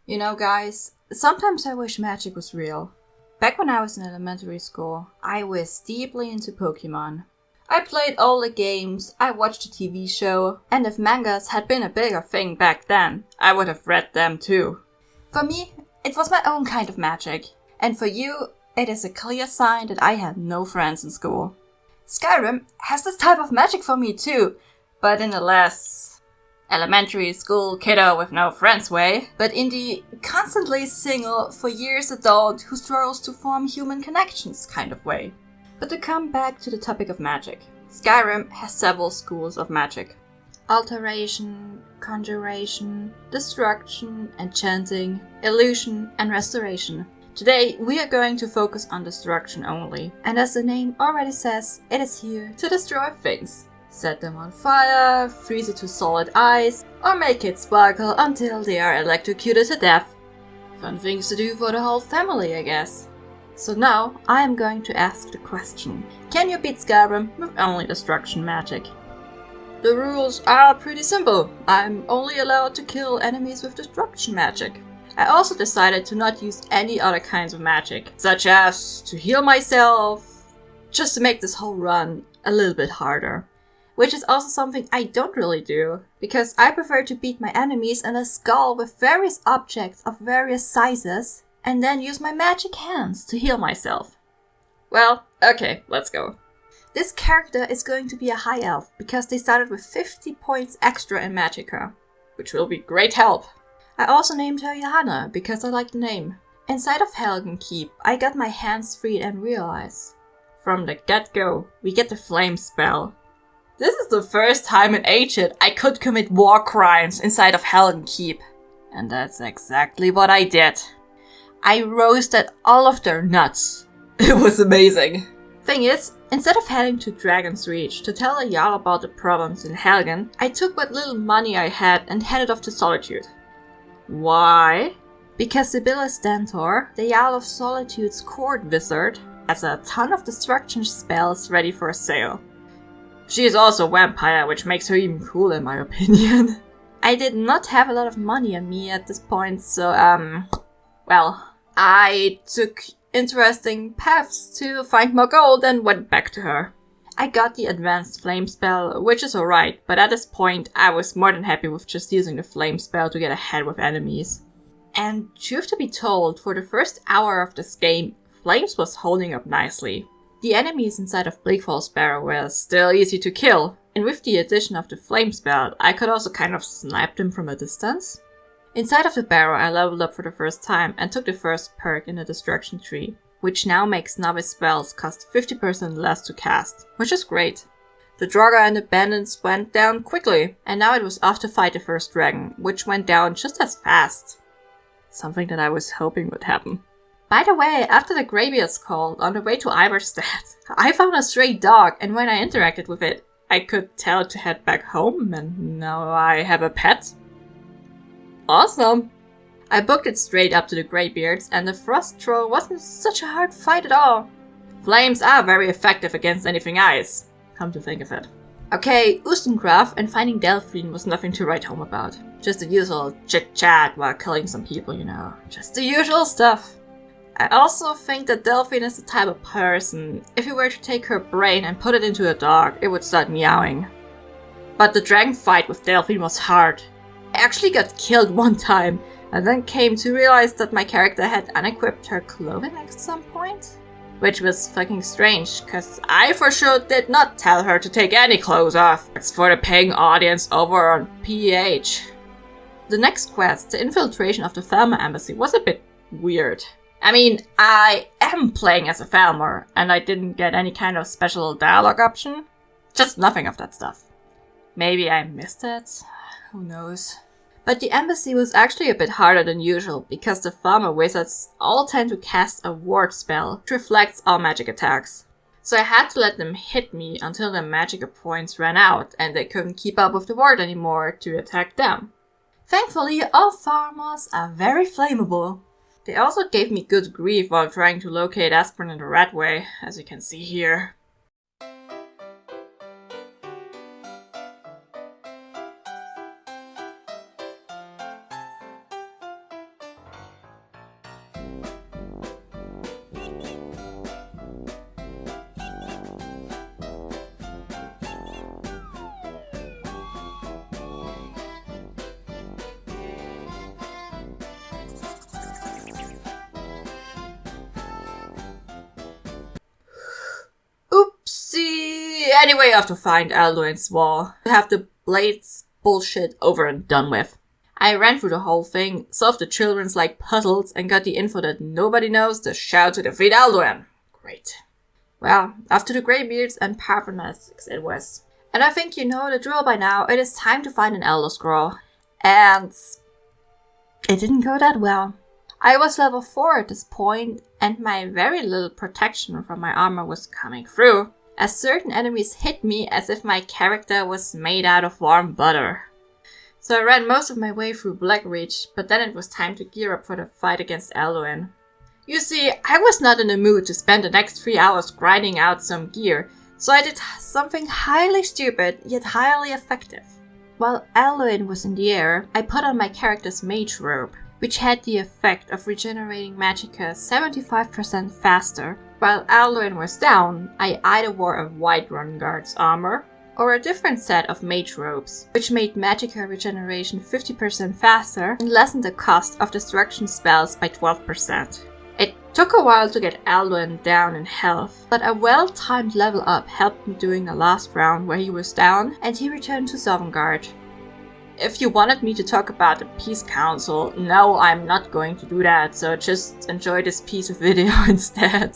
You know, guys, sometimes I wish magic was real. Back when I was in elementary school, I was deeply into Pokemon. I played all the games, I watched the TV show, and if mangas had been a bigger thing back then, I would have read them too. For me, it was my own kind of magic, and for you, it is a clear sign that I had no friends in school. Skyrim has this type of magic for me too, but in a less elementary school kiddo with no friends way, but in the constantly single for years adult who struggles to form human connections kind of way. But to come back to the topic of magic, Skyrim has several schools of magic. Alteration, conjuration, destruction, enchanting, illusion, and restoration. Today, we are going to focus on destruction only, and as the name already says, it is here to destroy things. Set them on fire, freeze it to solid ice, or make it sparkle until they are electrocuted to death. Fun things to do for the whole family, I guess. So now, I am going to ask the question, can you beat Skyrim with only destruction magic? The rules are pretty simple. I'm only allowed to kill enemies with destruction magic. I also decided to not use any other kinds of magic, such as to heal myself, just to make this whole run a little bit harder. Which is also something I don't really do, because I prefer to beat my enemies in the skull with various objects of various sizes, and then use my magic hands to heal myself. Well, okay, let's go. This character is going to be a high elf, because they started with 50 points extra in Magicka, which will be great help. I also named her Johanna, because I like the name. Inside of Helgen Keep, I got my hands freed and realized, from the get-go, we get the flame spell. This is the first time in ancient I could commit war crimes inside of Helgen Keep. And that's exactly what I did. I roasted all of their nuts. It was amazing. Thing is, instead of heading to Dragon's Reach to tell a Jarl about the problems in Helgen, I took what little money I had and headed off to Solitude. Why? Because Sibylla Stentor, the Jarl of Solitude's court wizard, has a ton of destruction spells ready for sale. She is also a vampire, which makes her even cooler in my opinion. I did not have a lot of money on me at this point, so I took interesting paths to find more gold and went back to her. I got the advanced flame spell, which is alright, but at this point I was more than happy with just using the flame spell to get ahead with enemies. And truth to be told, for the first hour of this game, Flames was holding up nicely. The enemies inside of Bleakfall's Barrow were still easy to kill, and with the addition of the flame spell, I could also kind of snipe them from a distance. Inside of the barrow, I leveled up for the first time and took the first perk in the destruction tree, which now makes novice spells cost 50% less to cast, which is great. The Draugr and the bandits went down quickly, and now it was off to fight the first dragon, which went down just as fast. Something that I was hoping would happen. By the way, after the Greybeards called, on the way to Iverstead, I found a stray dog, and when I interacted with it, I could tell it to head back home, and now I have a pet. Awesome! I booked it straight up to the Greybeards, and the Frost Troll wasn't such a hard fight at all. Flames are very effective against anything ice, come to think of it. Okay, Ustengrav and finding Delphine was nothing to write home about. Just the usual chit-chat while killing some people, you know. Just the usual stuff. I also think that Delphine is the type of person, if you were to take her brain and put it into a dog, it would start meowing. But the dragon fight with Delphine was hard. I actually got killed one time, and then came to realize that my character had unequipped her clothing at some point. Which was fucking strange, cause I for sure did not tell her to take any clothes off. It's for the paying audience over on PH. The next quest, the infiltration of the Thelma embassy, was a bit weird. I mean, I am playing as a Falmer, and I didn't get any kind of special dialogue option. Just nothing of that stuff. Maybe I missed it? Who knows? But the embassy was actually a bit harder than usual, because the Falmer wizards all tend to cast a ward spell, which reflects all magic attacks. So I had to let them hit me until their magic points ran out, and they couldn't keep up with the ward anymore to attack them. Thankfully, all Falmers are very flammable. They also gave me good grief while trying to locate Aspirin in the rat way, as you can see here. Anyway, I have to find Alduin's wall to have the blades bullshit over and done with. I ran through the whole thing, solved the children's like puzzles, and got the info that nobody knows the shout to defeat Alduin. Great. Well, after the Greybeards and Parvenetics it was. And I think you know the drill by now. It is time to find an Elder Scroll. And it didn't go that well. I was level 4 at this point, and my very little protection from my armor was coming through, as certain enemies hit me as if my character was made out of warm butter. So I ran most of my way through Blackreach, but then it was time to gear up for the fight against Alduin. You see, I was not in the mood to spend the next 3 hours grinding out some gear, so I did something highly stupid, yet highly effective. While Alduin was in the air, I put on my character's mage robe, which had the effect of regenerating magicka 75% faster. While Alduin was down, I either wore a Whiterun Guard's armor, or a different set of mage robes, which made magicka regeneration 50% faster and lessened the cost of destruction spells by 12%. It took a while to get Alduin down in health, but a well-timed level up helped me during the last round where he was down and he returned to Sovngarde. If you wanted me to talk about the Peace Council, no, I'm not going to do that, so just enjoy this piece of video instead.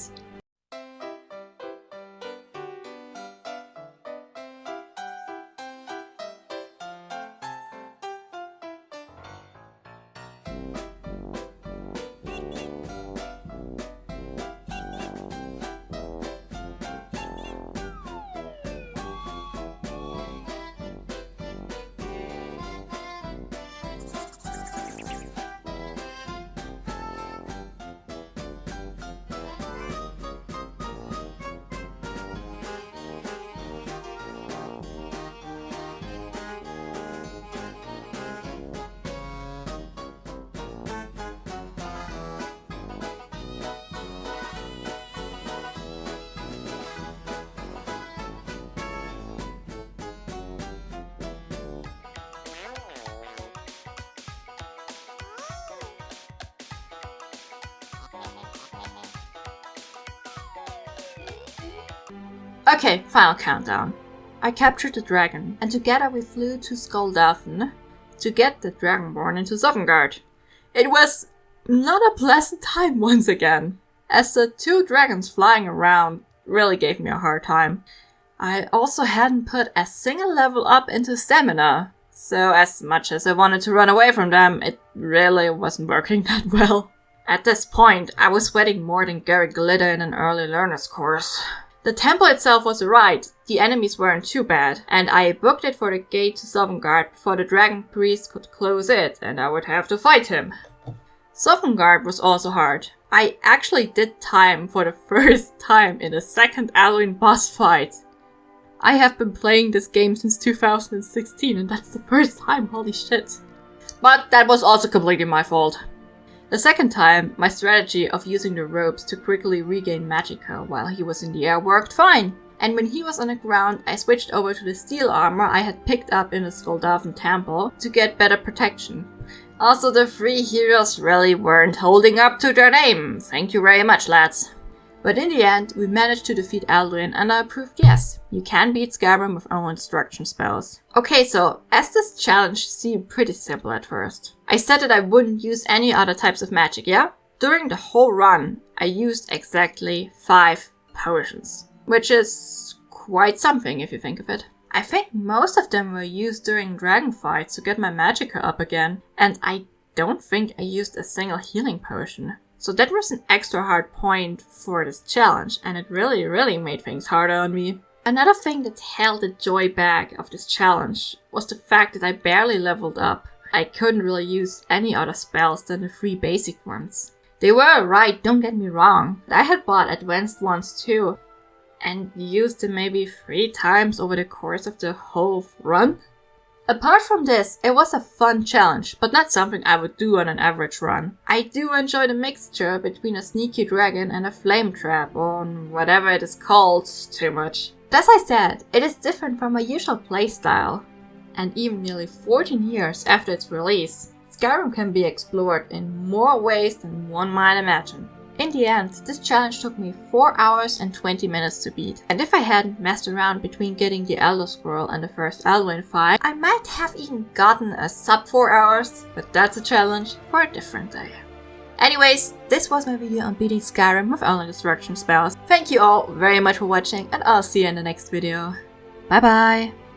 Okay, final countdown. I captured the dragon, and together we flew to Skuldafn to get the Dragonborn into Sovngarde. It was not a pleasant time once again, as the 2 dragons flying around really gave me a hard time. I also hadn't put a single level up into stamina, so as much as I wanted to run away from them, it really wasn't working that well. At this point, I was sweating more than Gary Glitter in an early learner's course. The temple itself was alright, the enemies weren't too bad, and I booked it for the gate to Sovngarde before the dragon priest could close it, and I would have to fight him. Sovngarde was also hard. I actually did time for the first time in the second Alduin boss fight. I have been playing this game since 2016, and that's the first time, holy shit. But that was also completely my fault. The second time, my strategy of using the ropes to quickly regain magicka while he was in the air worked fine. And when he was on the ground, I switched over to the steel armor I had picked up in the Skuldafn temple to get better protection. Also, the 3 heroes really weren't holding up to their name. Thank you very much, lads. But in the end, we managed to defeat Alduin, and I proved yes, you can beat Skyrim with only destruction spells. Okay, so as this challenge seemed pretty simple at first, I said that I wouldn't use any other types of magic, yeah? During the whole run, I used exactly 5 potions, which is quite something if you think of it. I think most of them were used during dragon fights to get my magicka up again, and I don't think I used a single healing potion. So that was an extra hard point for this challenge, and it really made things harder on me. Another thing that held the joy back of this challenge was the fact that I barely leveled up. I couldn't really use any other spells than the 3 basic ones. They were alright, don't get me wrong. I had bought advanced ones too, and used them maybe 3 times over the course of the whole run. Apart from this, it was a fun challenge, but not something I would do on an average run. I do enjoy the mixture between a sneaky dragon and a flame trap, or whatever it is called, too much. As I said, it is different from my usual playstyle. And even nearly 14 years after its release, Skyrim can be explored in more ways than one might imagine. In the end, this challenge took me 4 hours and 20 minutes to beat. And if I hadn't messed around between getting the Elder Scroll and the first Elwyn fight, I might have even gotten a sub 4 hours, but that's a challenge for a different day. Anyways, this was my video on beating Skyrim with only destruction spells. Thank you all very much for watching, and I'll see you in the next video. Bye bye!